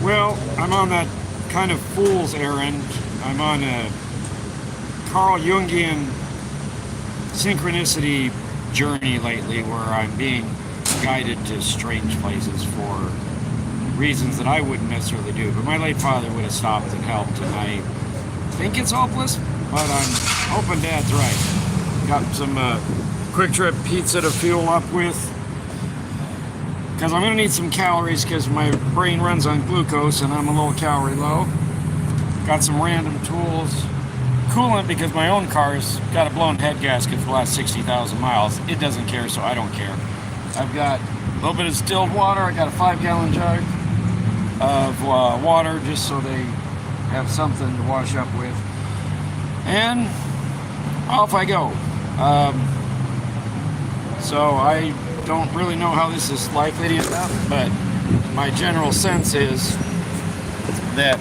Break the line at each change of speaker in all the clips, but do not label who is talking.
Well, I'm on that kind of fool's errand. I'm on a Carl Jungian synchronicity journey lately where I'm being guided to strange places for reasons that I wouldn't necessarily do. But my late father would have stopped and helped, and I think it's hopeless, but I'm hoping Dad's right. Got some quick trip pizza to fuel up with, because I'm going to need some calories because my brain runs on glucose and I'm a little calorie low. Got some random tools. Coolant because my own car's got a blown head gasket for the last 60,000 miles. It doesn't care, so I don't care. I've got a little bit of distilled water. I got a 5-gallon jug of water just so they have something to wash up with. And off I go. So I don't really know how this is likely to end up, but my general sense is that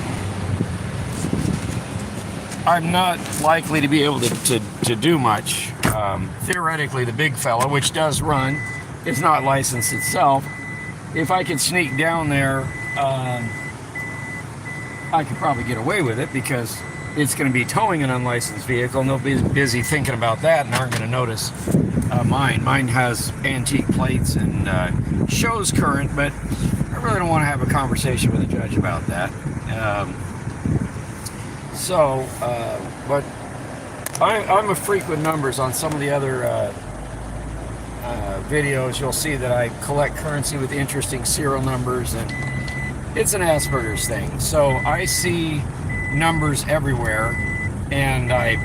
I'm not likely to be able to do much. Theoretically, the big fella, which does run, is not licensed itself. If I could sneak down there, I could probably get away with it because it's going to be towing an unlicensed vehicle and they'll be busy thinking about that and aren't going to notice mine. Mine has antique plates and shows current, but I really don't want to have a conversation with a judge about that. But I'm a freak with numbers. On some of the other videos, you'll see that I collect currency with interesting serial numbers, and it's an Asperger's thing. So I see numbers everywhere, and I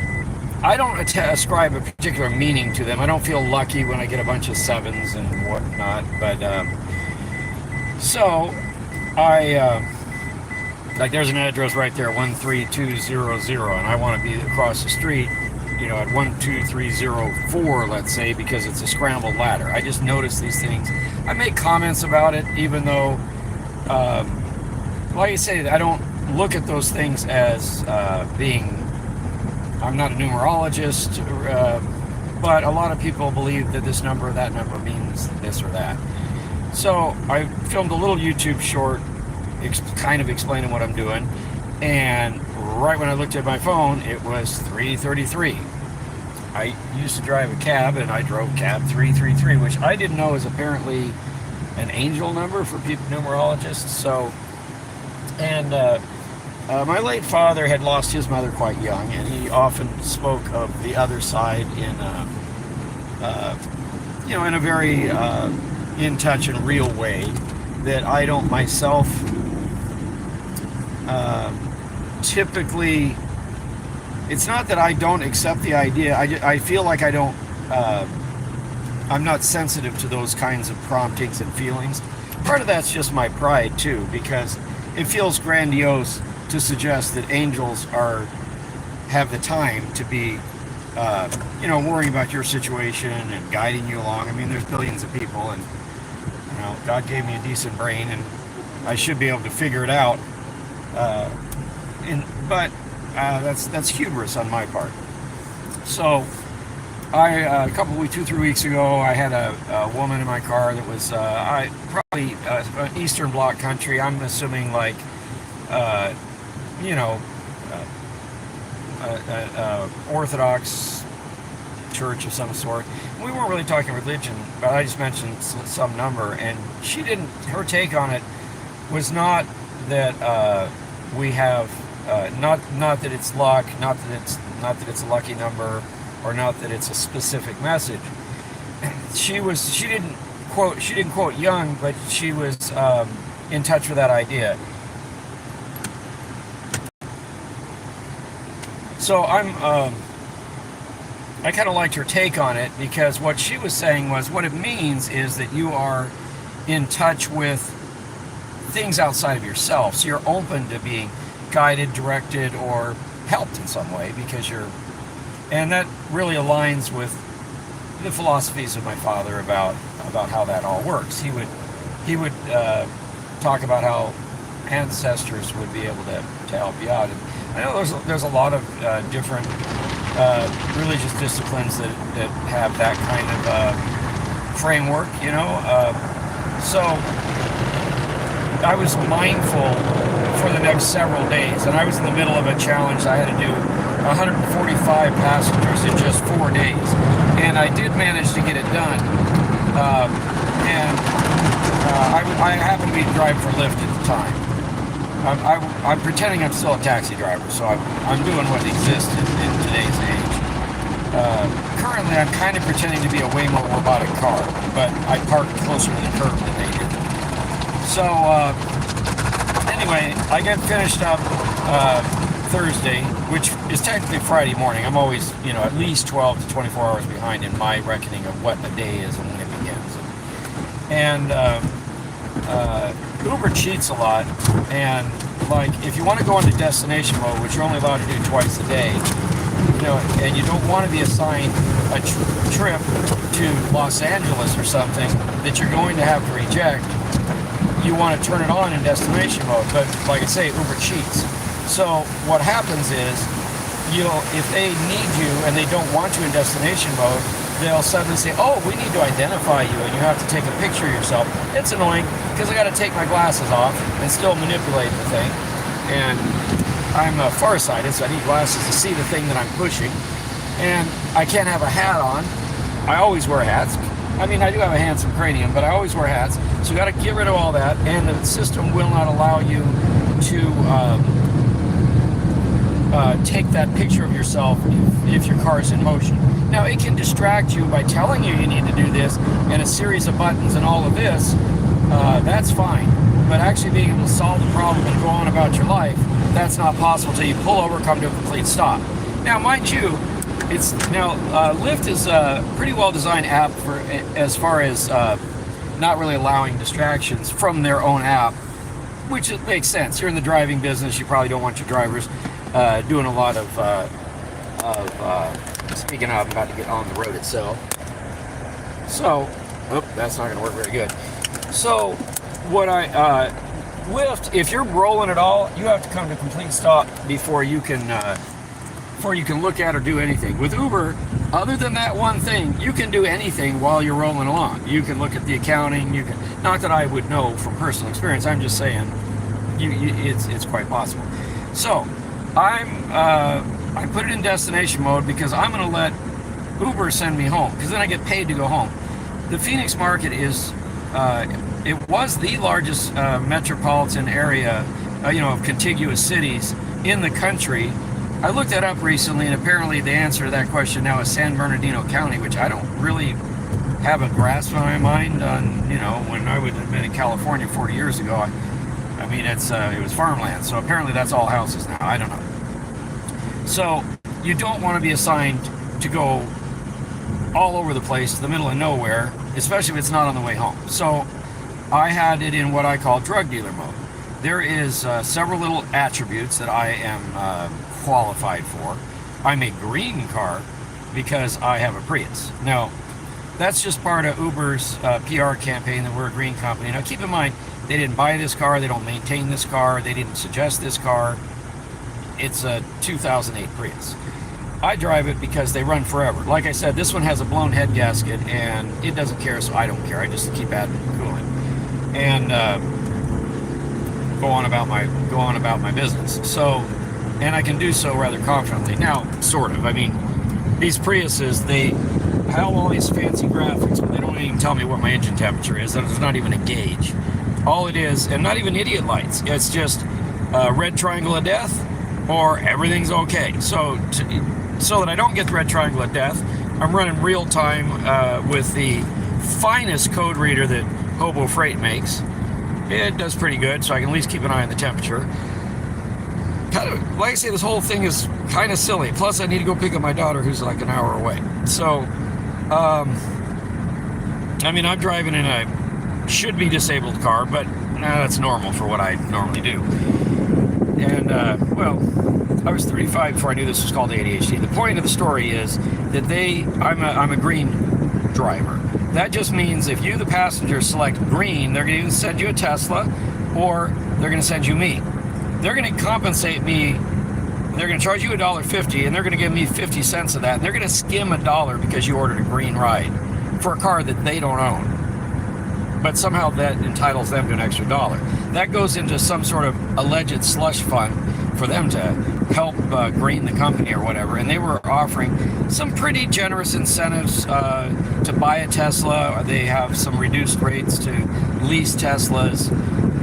don't ascribe a particular meaning to them. I don't feel lucky when I get a bunch of sevens and whatnot, but like there's an address right there, 13200, and I want to be across the street, at 12304, let's say, because it's a scrambled ladder. I just notice these things. I make comments about it, even though, like I say, I don't look at those things as I'm not a numerologist, but a lot of people believe that this number or that number means this or that. So I filmed a little YouTube short kind of explaining what I'm doing, and right when I looked at my phone, it was 333. I used to drive a cab, and I drove cab 333, which I didn't know is apparently an angel number for people, numerologists. So, and my late father had lost his mother quite young, and he often spoke of the other side in a very in touch and real way that I don't myself typically. It's not that I don't accept the idea. I feel like I'm not sensitive to those kinds of promptings and feelings. Part of that's just my pride too, because it feels grandiose to suggest that angels have the time to be worrying about your situation and guiding you along. I mean, there's billions of people, and God gave me a decent brain, and I should be able to figure it out. But that's hubris on my part. So a couple weeks, 2-3 weeks ago, I had a woman in my car that was probably Eastern Bloc country. I'm assuming like Orthodox church of some sort. We weren't really talking religion, but I just mentioned some number, and her take on it was not that we have not that it's luck, not that it's a lucky number, or not that it's a specific message. She didn't quote Jung, but she was in touch with that idea. So I kind of liked her take on it, because what she was saying was what it means is that you are in touch with things outside of yourself. So you're open to being guided, directed, or helped in some way, and that really aligns with the philosophies of my father about how that all works. He would talk about how ancestors would be able to help you out. And I know there's a lot of different religious disciplines that have that kind of framework, So I was mindful drive several days, and I was in the middle of a challenge. I had to do 145 passengers in just 4 days, and I did manage to get it done. I happened to be driving for Lyft at the time. I'm pretending I'm still a taxi driver, so I'm doing what exists in today's age. Currently, I'm kind of pretending to be a Waymo robotic car, but I park closer to the curb than they do. So, anyway, I get finished up Thursday, which is technically Friday morning. I'm always, at least 12 to 24 hours behind in my reckoning of what a day is and when it begins. And Uber cheats a lot, and like if you want to go into destination mode, which you're only allowed to do twice a day, and you don't want to be assigned a trip to Los Angeles or something that you're going to have to reject, you want to turn it on in destination mode. But like I say, Uber cheats. So what happens is, if they need you and they don't want you in destination mode, they'll suddenly say, oh, we need to identify you, and you have to take a picture of yourself. It's annoying because I got to take my glasses off and still manipulate the thing. And I'm farsighted, so I need glasses to see the thing that I'm pushing. And I can't have a hat on. I always wear hats. I mean, I do have a handsome cranium, but I always wear hats. So you got to get rid of all that, and the system will not allow you to take that picture of yourself if your car is in motion. Now, it can distract you by telling you need to do this and a series of buttons and all of this. That's fine. But actually being able to solve the problem and go on about your life, that's not possible until you pull over, come to a complete stop. Now, mind you, Lyft is a pretty well-designed app for as far as not really allowing distractions from their own app, which it makes sense. You're in the driving business. You probably don't want your drivers doing a lot of speaking of, I'm about to get on the road itself. So, that's not going to work very good. So, Lyft, if you're rolling at all, you have to come to a complete stop before you can look at or do anything. With Uber, other than that one thing, you can do anything while you're rolling along. You can look at the accounting. Not that I would know from personal experience. I'm just saying, it's quite possible. So, I put it in destination mode because I'm going to let Uber send me home, because then I get paid to go home. The Phoenix market is, it was the largest metropolitan area, of contiguous cities in the country. I looked that up recently, and apparently the answer to that question now is San Bernardino County, which I don't really have a grasp in my mind on, when I would have been in California 40 years ago. I mean, it was farmland, so apparently that's all houses now. I don't know. So you don't want to be assigned to go all over the place to the middle of nowhere, especially if it's not on the way home. So I had it in what I call drug dealer mode. There is several little attributes that I am qualified for. I'm a green car because I have a Prius. Now, that's just part of Uber's PR campaign that we're a green company. Now, keep in mind, they didn't buy this car, they don't maintain this car, they didn't suggest this car. It's a 2008 Prius. I drive it because they run forever. Like I said, this one has a blown head gasket, and it doesn't care, so I don't care. I just keep adding coolant and go on about my business. So, and I can do so rather confidently. Now, sort of. I mean, these Priuses, they have all these fancy graphics, but they don't even tell me what my engine temperature is. There's not even a gauge. All it is, and not even idiot lights. It's just a red triangle of death, or everything's okay. So that I don't get the red triangle of death, I'm running real time with the finest code reader that Hobo Freight makes. It does pretty good, so I can at least keep an eye on the temperature. Kind of, like I say, this whole thing is kind of silly. Plus, I need to go pick up my daughter, who's like an hour away. So, I mean, I'm driving in a should-be disabled car, but that's normal for what I normally do. And, well, I was 35 before I knew this was called ADHD. The point of the story is that I'm a green driver. That just means if you, the passenger, select green, they're going to either send you a Tesla or they're going to send you me. They're going to compensate me. They're going to charge you $1.50, and they're going to give me 50 cents of that. And they're going to skim $1 because you ordered a green ride for a car that they don't own. but somehow that entitles them to an extra dollar. That goes into some sort of alleged slush fund for them to help green the company or whatever. And they were offering some pretty generous incentives to buy a Tesla. They have some reduced rates to lease Teslas.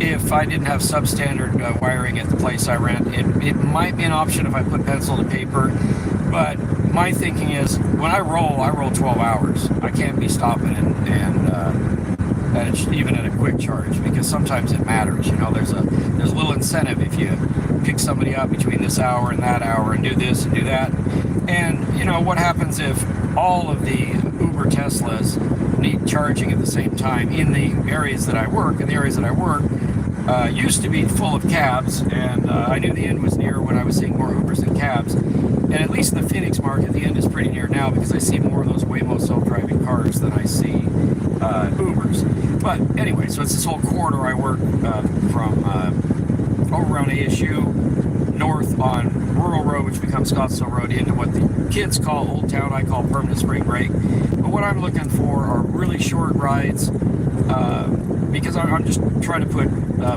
If I didn't have substandard wiring at the place I rent, it might be an option if I put pencil to paper. But my thinking is, when I roll 12 hours. I can't be stopping and even at a quick charge, because sometimes it matters. You know, there's a little incentive if you pick somebody up between this hour and that hour and do this and do that. And you know, what happens if all of the Uber Teslas need charging at the same time in the areas that I work? And the areas that I work used to be full of cabs, and I knew the end was near when I was seeing more Ubers than cabs. And at least in the Phoenix market, the end is pretty near now, because I see more of those Waymo self-driving cars than I see Ubers. But anyway, so it's this whole corridor I work from over around ASU, north on Rural Road, which becomes Scottsdale Road, into what the kids call Old Town, I call Permanent Spring Break. But what I'm looking for are really short rides, because I'm just trying to put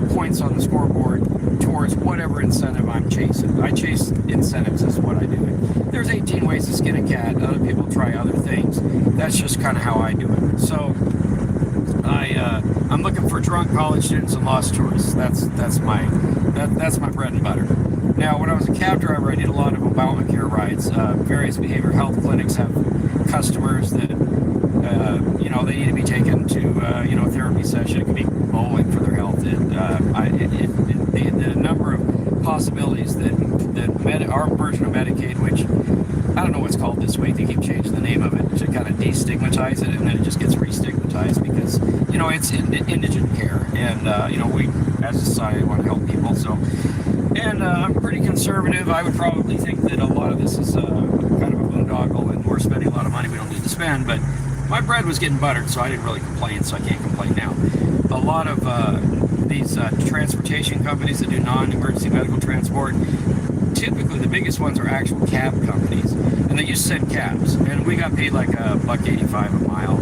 points on the scoreboard towards whatever incentive I'm chasing. I chase incentives is what I do. There's 18 ways to skin a cat. Other people try other things. That's just kind of how I do it. So I'm looking for drunk college students and lost tourists. That's my bread and butter. Now, when I was a cab driver, I did a lot of Obamacare rides. Various behavioral health clinics have customers that you know, they need to be taken to you know, a therapy session. It could be bowling for their health. The number of possibilities that our version of Medicaid, which I don't know what's called this week, they keep changing the name of it to kind of destigmatize it, and then it just gets re-stigmatized because, you know, it's indigent care, and you know, we as a society want to help people. So, and I'm pretty conservative. I would probably think that a lot of this is kind of a boondoggle, and we're spending a lot of money we don't need to spend, but my bread was getting buttered, so I didn't really complain, so I can't complain now. A lot of these transportation companies that do non-emergency medical transport, typically the biggest ones are actual cab companies, and they used to send cabs, and we got paid like $1.85 a mile,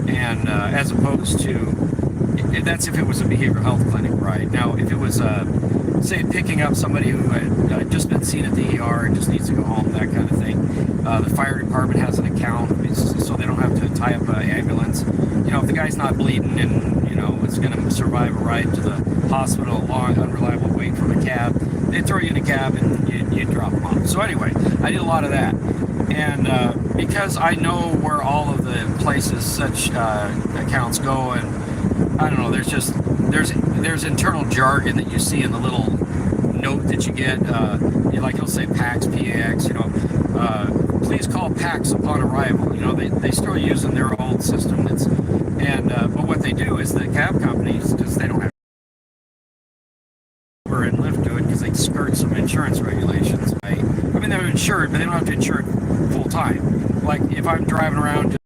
and as opposed to, that's if it was a behavioral health clinic ride. Now, if it was say picking up somebody who had just been seen at the ER and just needs to go home, that kind of thing, the fire department has an account, so they don't have to tie up an ambulance. You know, if the guy's not bleeding and, you know, is going to survive a ride to the hospital, a long, unreliable wait from a cab, they throw you in a cab and you drop them off. So anyway, I did a lot of that. And because I know where all of the places such accounts go, and I don't know, there's internal jargon that you see in the little note that you get, like it'll say PAX, PAX, you know, please call PAX upon arrival. You know, they still using their old system. But what they do is the cab companies, because they don't have Uber and Lyft do it, because they skirt some insurance regulations. I mean, they're insured, but they don't have to insure it full time. Like if I'm driving around,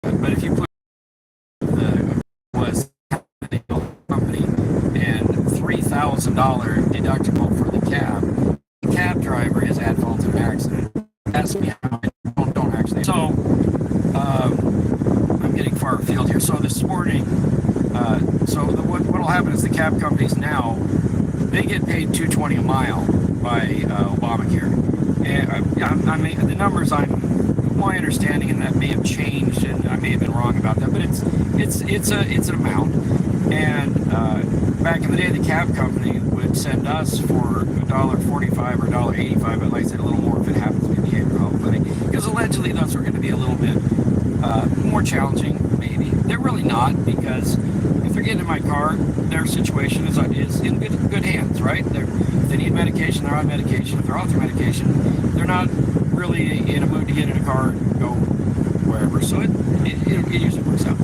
but if you put the company and $3,000 deductible for the cab driver is at fault in an accident. Ask me how I don't actually. So I'm getting far afield here. So this morning, what will happen is the cab companies now, they get paid $2.20 a mile by Obamacare, and I mean the numbers, my understanding, and that may have changed, and I may have been wrong about that, but it's an amount. And back in the day, the cab company would send us for $1.45 or $1.85, but like I said, a little more if it happens to be behavioral health clinic, because allegedly those are going to be a little bit more challenging. Maybe they're really not, because if they're getting in my car, their situation is in good hands, right? If they need medication, they're on medication. If they're off their medication, they're not really in a mood to get in a car and go wherever. So it usually works out.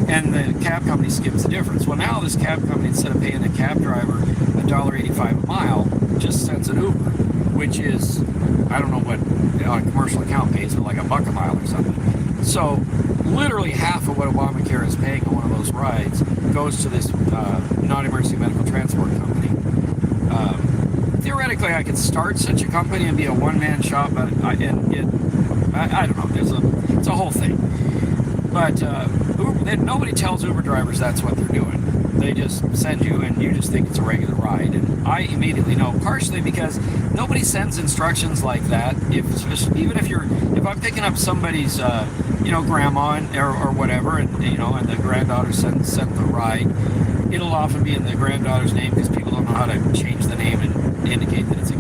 And the cab company skips the difference. Well, now this cab company, instead of paying the cab driver $1.85 a mile, just sends an Uber, which is, I don't know what on a commercial account pays, but like $1 a mile or something. So literally half of what Obamacare is paying on one of those rides goes to this non-emergency medical transport company. Theoretically, I could start such a company and be a one-man shop, but I don't know. It's a whole thing. But nobody tells Uber drivers that's what they're doing. They just send you, and you just think it's a regular ride. And I immediately know, partially because nobody sends instructions like that. Even if I'm picking up somebody's, grandma or whatever, and and the granddaughter sent the ride, it'll often be in the granddaughter's name because people don't know how to change the name and indicate that it's a.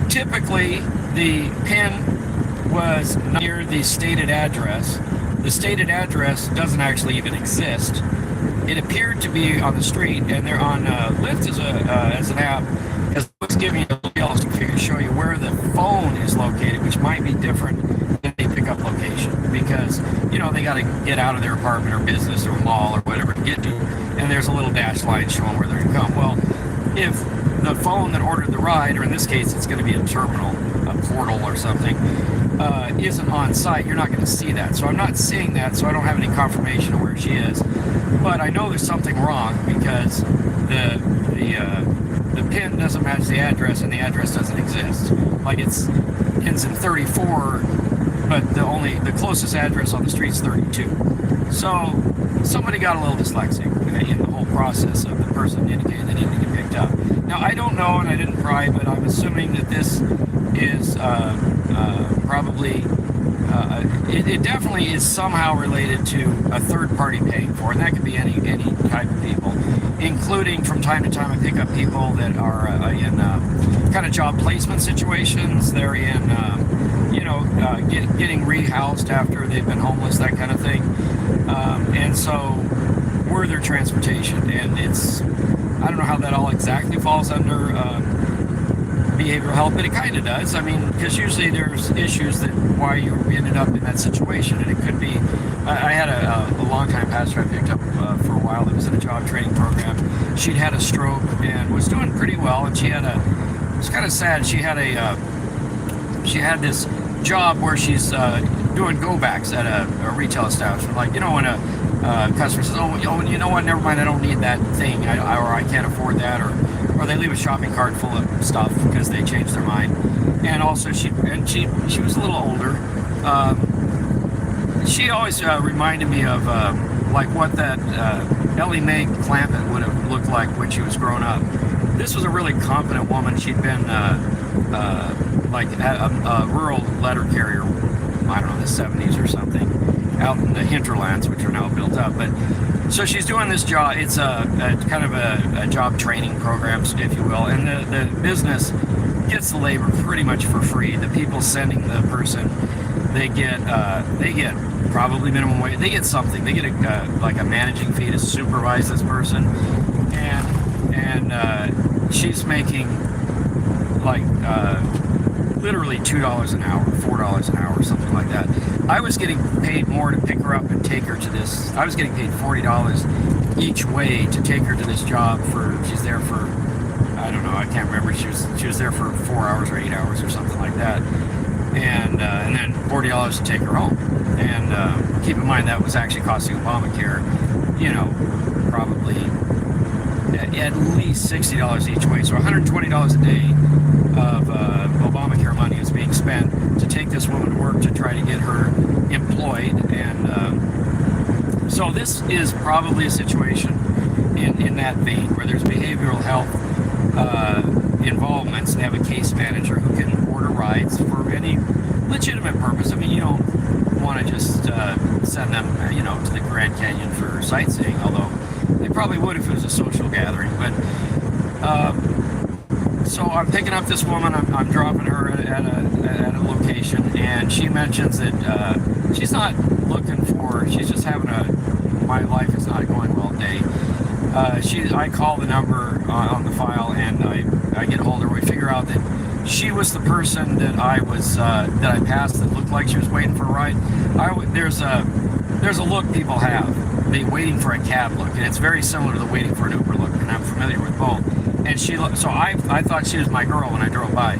Typically, the pin was near the stated address. The stated address doesn't actually even exist. It appeared to be on the street, and they're on Lyft as an app, because it's giving you a else to show you where the phone is located, which might be different than a pickup location, because they got to get out of their apartment or business or mall or whatever to get to, and there's a little dash line showing where they're going to come. Well, if the phone that ordered the ride, or in this case it's going to be a terminal, a portal or something, isn't on site, you're not going to see that. So I'm not seeing that, so I don't have any confirmation of where she is. But I know there's something wrong, because the pin doesn't match the address, and the address doesn't exist. Like, ends in 34, but the closest address on the street is 32. So somebody got a little dyslexic in the whole process of the person indicating they need to get picked up. Now, I don't know, and I didn't pry, but I'm assuming that this is probably, it definitely is somehow related to a third party paying for it. And that could be any type of people, including from time to time I pick up people that are in kind of job placement situations. They're in, getting rehoused after they've been homeless, that kind of thing. And so we're their transportation, and I don't know how that all exactly falls under behavioral health, but it kind of does. I mean, because usually there's issues that why you ended up in that situation, and it could be. I had a long-time pastor I picked up for a while that was in a job training program. She'd had a stroke and was doing pretty well, and it's kind of sad. She had this job where she's doing go-backs at a retail establishment. Like, when a customer says, oh, you know what, never mind, I don't need that thing, or I can't afford that, or they leave a shopping cart full of stuff because they changed their mind. And also, she was a little older. She always reminded me of like what that Ellie Mae Clampett would have looked like when she was growing up. This was a really competent woman. She'd been like a rural letter carrier, I don't know, the 70s or something, out in the hinterlands, which are now built up. But so she's doing this job. It's a kind of a job training program, if you will, and the business gets the labor pretty much for free. The people sending the person, they get probably minimum wage. They get something. They get like a managing fee to supervise this person, and she's making like literally $2 an hour, $4 an hour, or something like that. I was getting paid more to pick her up and take her to this. I was getting paid $40 each way to take her to this job. She's there for, I don't know, I can't remember. She was there for 4 hours or 8 hours or something like that, and then $40 to take her home. And keep in mind that was actually costing Obamacare, probably at least $60 each way. So $120 a day of Obamacare money is being spent to take this woman to work to try to get her employed. And so this is probably a situation in that vein where there's behavioral health involvements. They have a case manager who can order rides for any legitimate purpose. I mean, you don't want to just send them, to the Grand Canyon for sightseeing, although they probably would if it was a social gathering. But so I'm picking up this woman. I'm dropping her at a location, and she mentions that she's not looking for. She's just having my life is not going well day. I call the number on the file, and I get a hold of her. We figure out that she was the person that I passed that looked like she was waiting for a ride. There's a look people have, the waiting for a cab look, and it's very similar to the waiting for an Uber look, and I'm familiar with both. And so I thought she was my girl when I drove by,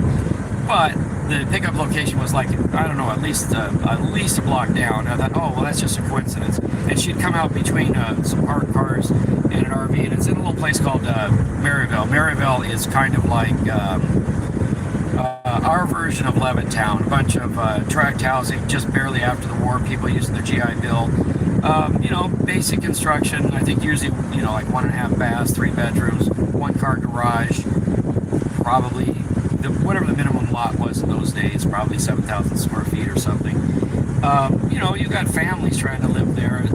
but the pickup location was like, I don't know, at least a block down. And I thought, oh well, that's just a coincidence. And she'd come out between some parked cars and an RV, and it's in a little place called Maryville. Maryville is kind of like our version of Levittown, a bunch of tract housing just barely after the war, people using their GI Bill. You know, basic construction. I think usually, you know, like 1.5 baths, 3 bedrooms, 1 car garage, probably whatever the minimum lot was in those days, probably 7,000 square feet or something. You know, you got families trying to live there.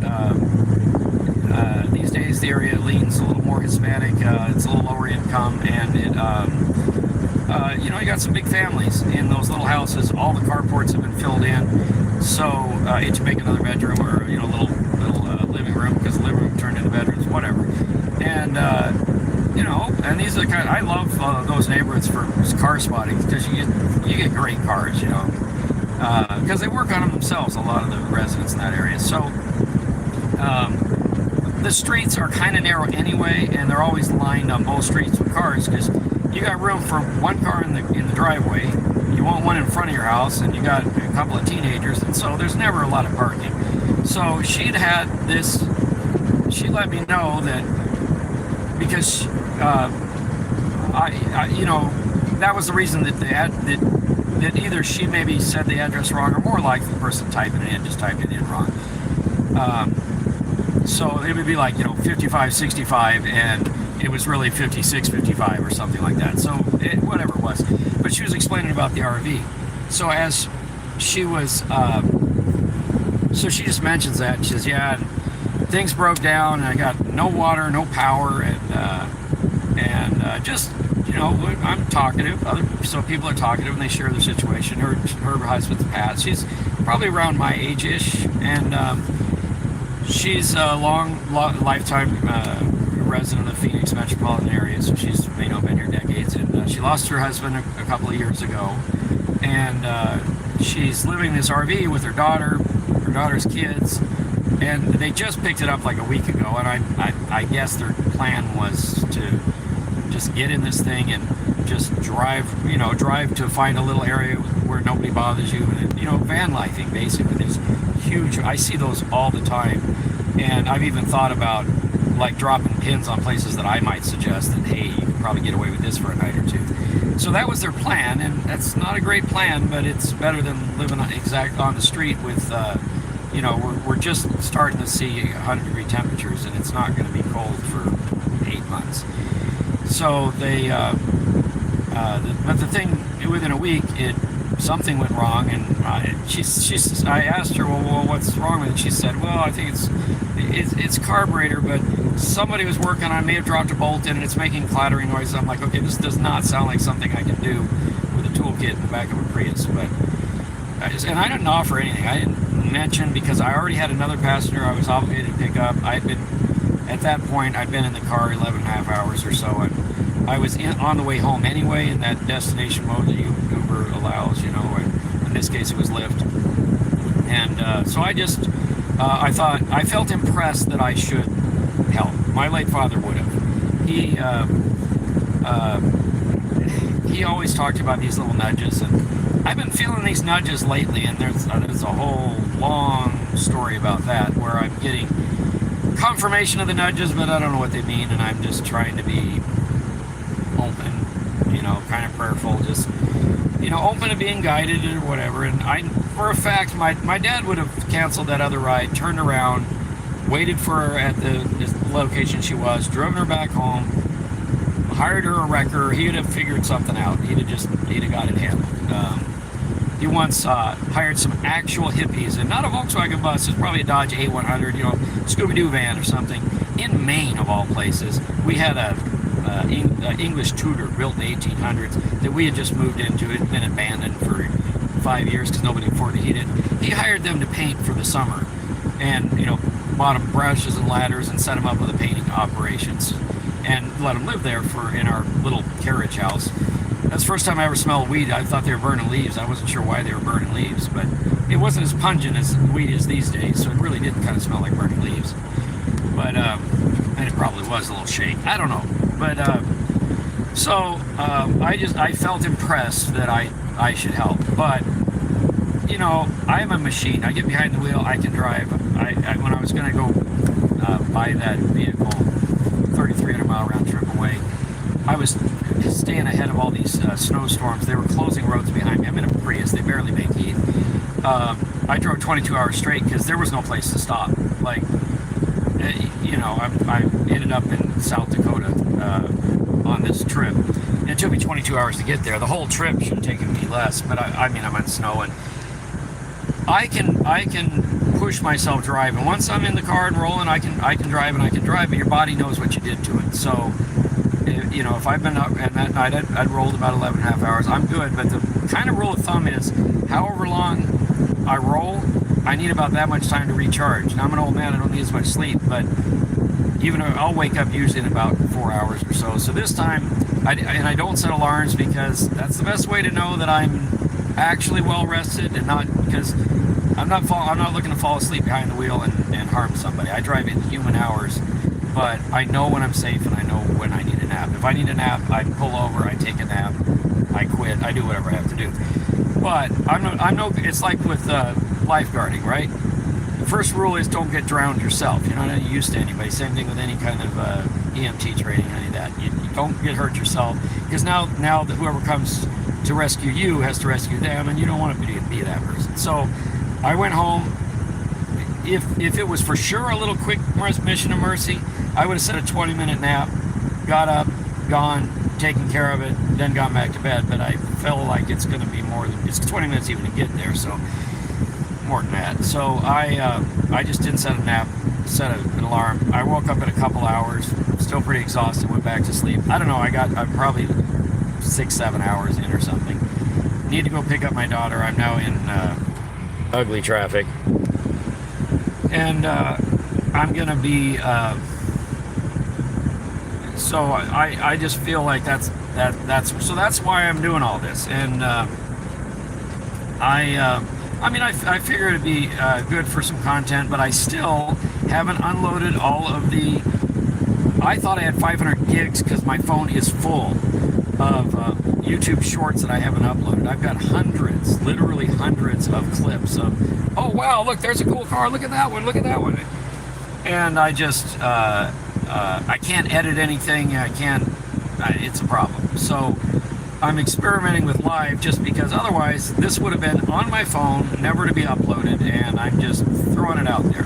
These days, the area leans a little more Hispanic. It's a little lower income, and it, you know, you got some big families in those little houses. All the carports have been filled in, so each make another bedroom or, you know, little living room, because the living room turned into bedrooms, whatever. And you know, and these are the kind. I love those neighborhoods for car spotting, because you get great cars, you know, because they work on them themselves. A lot of the residents in that area. So the streets are kind of narrow anyway, and they're always lined on both streets with cars, because you got room for 1 car in the driveway. You want 1 in front of your house, and you got a couple of teenagers, and so there's never a lot of parking. So she'd had this. She let me know that, because you know, that was the reason that that either she maybe said the address wrong, or more likely the person typing it in just typed it in wrong. So it would be like, you know, 5565, and it was really 5655 or something like that. So whatever it was. But she was explaining about the RV. So as she was, so she just mentions that. She says, yeah, things broke down, and I got no water, no power, and just, you know, I'm talkative. So people are talkative, and they share their situation. Her husband's Pat. She's probably around my age-ish, and she's a lifetime resident of the Phoenix metropolitan area, so she's, you know, been here decades. And she lost her husband a couple of years ago, and she's living in this RV with her daughter's kids, and they just picked it up like a week ago. And I guess their plan was to just get in this thing and just drive to find a little area where nobody bothers you, and, you know, van lifing basically. There's huge. I see those all the time, and I've even thought about like dropping pins on places that I might suggest that, hey, you could probably get away with this for a night or 2. So that was their plan, and that's not a great plan, but it's better than living on the street with, you know, we're just starting to see 100-degree temperatures, and it's not going to be cold for 8 months. So they, but the thing, within a week, something went wrong, and I asked her, well, what's wrong with it? She said, well, I think it's carburetor, but somebody was working on it, may have dropped a bolt in, and it's making clattering noises. I'm like, okay, this does not sound like something I can do with a toolkit in the back of a Prius. But and I didn't offer anything. I didn't mention, because I already had another passenger I was obligated to pick up. At that point, I'd been in the car 11.5 hours or so, and I was on the way home anyway, in that destination mode that Uber allows, you know, and in this case it was Lyft. And so I thought, I felt impressed that I should help. My late father would have. He always talked about these little nudges, and I've been feeling these nudges lately, and there's a whole long story about that, where I'm getting confirmation of the nudges, but I don't know what they mean, and I'm just trying to be open, you know, kind of prayerful, just, you know, open to being guided or whatever. And for a fact, my dad would have canceled that other ride, turned around, waited for her at the location she was, driven her back home, hired her a wrecker. He would have figured something out. He'd have got it handled. He once hired some actual hippies, and not a Volkswagen bus, it's probably a Dodge A100, you know, Scooby-Doo van or something, in Maine of all places. We had a English Tudor built in the 1800s that we had just moved into. It had been abandoned for 5 years because nobody could afford to heat it. He hired them to paint for the summer, and, you know, bought them brushes and ladders and set them up with the painting operations, and let them live there in our little carriage house. That's the first time I ever smelled weed. I thought they were burning leaves. I wasn't sure why they were burning leaves, but it wasn't as pungent as weed is these days, so it really did kind of smell like burning leaves. But and it probably was a little shake. I don't know. But I felt impressed that I should help. But, you know, I'm a machine. I get behind the wheel. I can drive. When I was going to go buy that vehicle, 3,300 mile round trip away, I was staying ahead of all these snowstorms. They were closing roads behind me. I'm in a Prius. They barely make heat. I drove 22 hours straight because there was no place to stop. Like, you know, I ended up in South Dakota on this trip. And it took me 22 hours to get there. The whole trip should have taken me less, but I mean, I'm on snow, and I can push myself driving. Once I'm in the car and rolling, I can drive and I can drive, but your body knows what you did to it. So, you know, if I've been up, and that night I'd rolled about 11 and a half hours, I'm good. But the kind of rule of thumb is, however long I roll, I need about that much time to recharge. Now, I'm an old man, I don't need as much sleep, but even I'll wake up usually in about 4 hours or so. So this time, I don't set alarms, because that's the best way to know that I'm actually well rested, and not because I'm not looking to fall asleep behind the wheel and harm somebody. I drive in human hours, but I know when I'm safe and I know when I need a nap. If I need a nap, I pull over, I take a nap, I quit, I do whatever I have to do. But it's like with lifeguarding, right? The first rule is don't get drowned yourself. You're not any use to anybody. Same thing with any kind of EMT training, any of that. You don't get hurt yourself, because now that whoever comes to rescue you has to rescue them, and you don't want to be that person. So I went home. If it was for sure a little quick mission of mercy, I would have set a 20-minute nap, got up, gone, taken care of it, then gone back to bed. But I felt like it's going to be more than, it's 20 minutes even to get there, so more than that. So I just didn't set a nap, set an alarm. I woke up in a couple hours, still pretty exhausted, went back to sleep. I don't know, I'm probably 6-7 hours in or something. Need to go pick up my daughter. I'm now in ugly traffic, and I'm gonna be so I just feel like that's why I'm doing all this. And I mean, I figure it'd be good for some content, but I still haven't unloaded all of the. I thought I had 500 gigs because my phone is full of YouTube shorts that I haven't uploaded. I've got hundreds, literally hundreds of clips of, oh wow, look, there's a cool car, look at that one. And I just, I can't edit anything, it's a problem. So I'm experimenting with live, just because otherwise this would have been on my phone, never to be uploaded, and I'm just throwing it out there.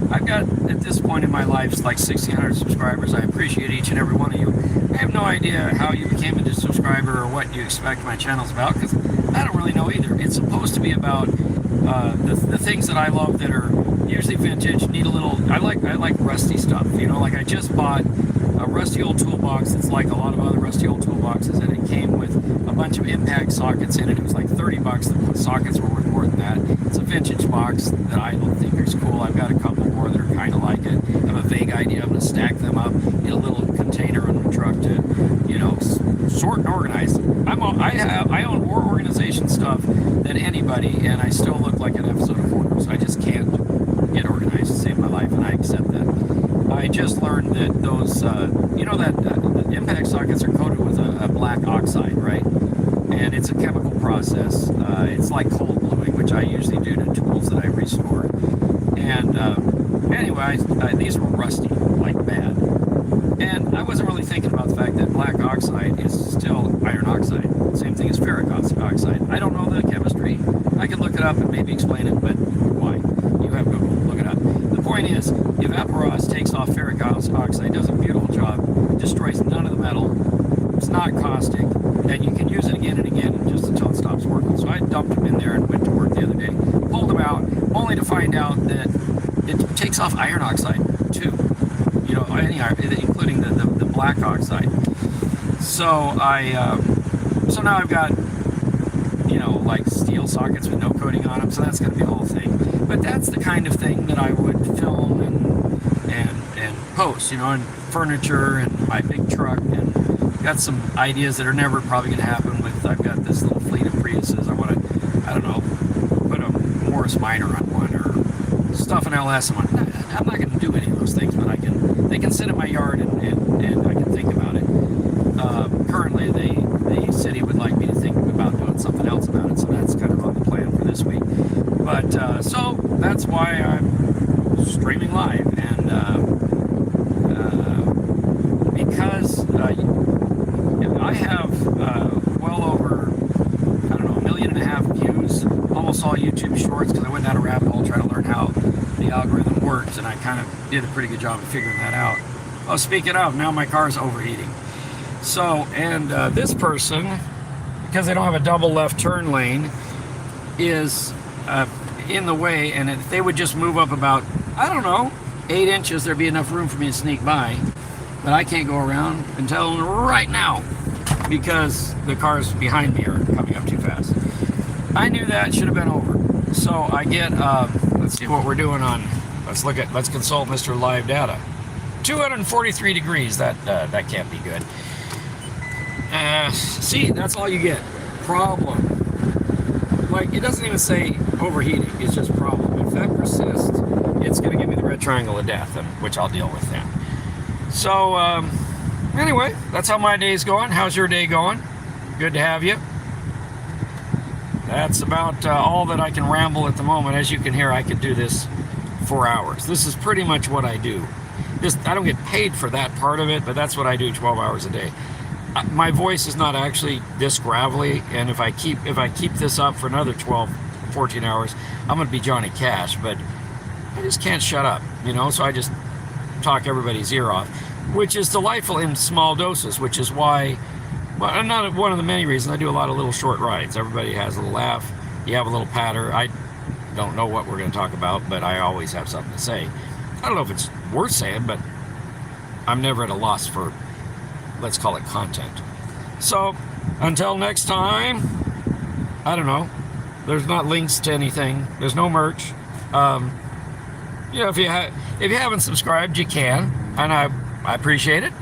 I've got, at this point in my life, like 1,600 subscribers. I appreciate each and every one of you. I have no idea how you became a subscriber or what you expect my channel's about, because I don't really know either. It's supposed to be about the things that I love that are usually vintage, need a little, I like rusty stuff, you know, like I just bought a rusty old toolbox that's like a lot of other rusty old toolboxes, and it came with a bunch of impact sockets in it. It was like $30. The sockets were worth more than that. It's a vintage box that I don't think is cool. I've got a couple more that are kind of like it. I have a vague idea. I'm going to stack them up in a little container on the truck to, you know, sort and organize. I own more organization stuff than anybody, and I still look like an episode of Hoarders. I just can't get organized to save my life, and I accept that. I just learned that those, you know, that the impact sockets are coated with a black oxide, right? And it's a chemical process. It's like cold bluing, which I usually do to tools that I restore. And anyway, these were rusty, like bad. And I wasn't really thinking about the fact that black oxide is still iron oxide. Same thing as ferric oxide. I don't know the chemistry. I could look it up and maybe explain it, but why? You have Google, look it up. The point is, Evaporos takes off ferric oxide, does a beautiful job, destroys none of the metal, it's not caustic, and you can use it again and again just until it stops working. So I dumped them in there and went to work the other day, pulled them out, only to find out that it takes off iron oxide too. You know, any iron, including the black oxide. So so now I've got, you know, like steel sockets with no coating on them, so that's going to be the whole thing. But that's the kind of thing that I would film and post, you know, and furniture and my big truck, and got some ideas that are never probably going to happen with, I've got this little fleet of Priuses. I want to, I don't know, put a Morris Minor on one, or stuff an LS on one. I'm not going to do any of those things, but they can sit in my yard and I can think about it. Currently, the city would like me to think about doing something else about it, so that's kind of on the plan for this week. But so that's why I'm streaming live, and because I have did a pretty good job of figuring that out. Oh, speaking of, now my car's overheating. So, and this person, because they don't have a double left turn lane, is in the way, and if they would just move up about, I don't know, 8 inches, there'd be enough room for me to sneak by. But I can't go around until right now because the cars behind me are coming up too fast. I knew that should have been over. So I get, let's see what we're doing on, let's consult Mr. Live Data. 243 degrees, that can't be good. See, that's all you get. Problem. Like, it doesn't even say overheating, it's just problem. If that persists, it's going to give me the red triangle of death, which I'll deal with then. So, anyway, that's how my day's going. How's your day going? Good to have you. That's about all that I can ramble at the moment. As you can hear, I could do this for hours. This is pretty much what I do. I don't get paid for that part of it, but that's what I do 12 hours a day. My voice is not actually this gravelly, and if I keep this up for another 12, 14 hours, I'm going to be Johnny Cash, but I just can't shut up, you know, so I just talk everybody's ear off, which is delightful in small doses, which is why, well, not one of the many reasons I do a lot of little short rides. Everybody has a little laugh, you have a little patter. I don't know what we're going to talk about, but I always have something to say. I don't know if it's worth saying, but I'm never at a loss for, let's call it, content. So, until next time, I don't know. There's not links to anything. There's no merch. You know, if you haven't subscribed, you can, and I appreciate it.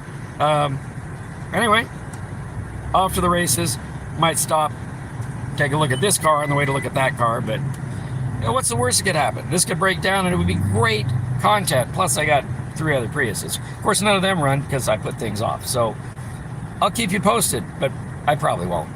Anyway, off to the races. Might stop, take a look at this car on the way to look at that car, but you know, what's the worst that could happen? This could break down, and it would be great content. Plus, I got 3 other Priuses. Of course, none of them run because I put things off. So I'll keep you posted, but I probably won't.